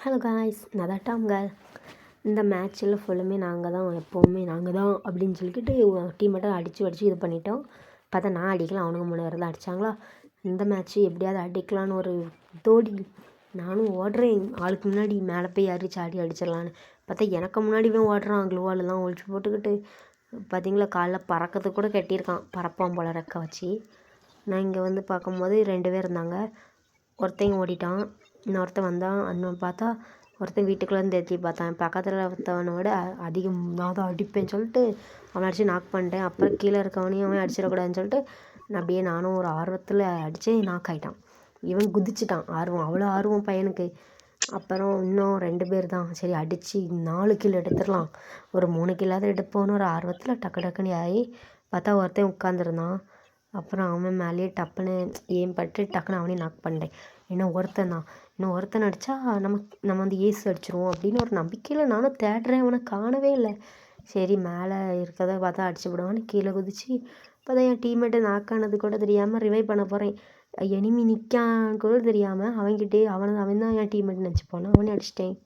Hello guys, நான் தான் Tom girl. இந்த மேட்ச்சில் ஃபுல்லுமே நாங்கள் தான், எப்போவுமே நாங்கள் தான் அப்படின்னு சொல்லிக்கிட்டு டீம்மேட்டை அடித்து இது பண்ணிட்டோம். பார்த்தா நான் அடிக்கலாம், அவனுங்க 3 பேர் தான் அடித்தாங்களா. இந்த மேட்ச்சு எப்படியாவது அடிக்கலான்னு ஒரு தோடி நானும் ஓடுறேன். ஆளுக்கு முன்னாடி மேலே போய் யாரி சாடி அடிச்சிடலான்னு பார்த்தா எனக்கு முன்னாடியே ஓடுறான். க்ளூவாலெலாம் ஒழிச்சு போட்டுக்கிட்டு பார்த்தீங்களா, காலைல பறக்கிறதுக்கு கூட கட்டியிருக்கான், பறப்பான் போல ரெக்க வச்சு. நான் இங்கே வந்து பார்க்கும்போது 2 பேர் இருந்தாங்க. ஒருத்தன் ஓடிட்டான், இன்னொருத்தன் வந்தான். இன்னும் பார்த்தா ஒருத்தன் வீட்டுக்குள்ளேருந்து எத்தி பார்த்தான். பக்கத்தில் ஒருத்தவனை விட அதிகம் நான் தான் அடிப்பேன்னு சொல்லிட்டு அவனை அடித்து நாக் பண்ணிட்டேன். அப்புறம் கீழே இருக்கவனையும் அவன் அடிச்சிடக்கூடாதுன்னு சொல்லிட்டு நானும் ஒரு ஆர்வத்தில் அடித்து நாக் ஆகிட்டான். இவன் குதிச்சிட்டான், அவ்வளோ ஆர்வம் பையனுக்கு. அப்புறம் இன்னும் 2 பேர் தான். சரி அடித்து 4 கில் எடுத்துடலாம், ஒரு 3 கில்லாவது எடுப்போன்னு ஒரு ஆர்வத்தில் டக்குன்னு ஆகி பார்த்தா ஒருத்தன் உட்காந்துருந்தான். அப்புறம் அவன் மேலேயே டப்புன்னு ஏம் பட்டு டக்குன்னு அவனையும் நாக் பண்ணிட்டேன். இன்னும் ஒருத்தன் அடித்தா நம்ம வந்து ஏசு அடிச்சிருவோம் அப்படின்னு ஒரு நம்பிக்கையில் நானும் தேடுறேன். அவனை காணவே இல்லை. சரி மேலே இருக்கிறத பார்த்தா அடிச்சு விடுவான்னு கீழே குதிச்சு பார்த்தா என் டீம்மேட்டு நாக்கானது கூட தெரியாமல் ரிவைவ் பண்ண போகிறேன். எனிமி நிற்கான்னு கூட தெரியாமல் அவன் தான் என் டீம்மேட் நினச்சி போனான். அவனே அடிச்சிட்டேன்.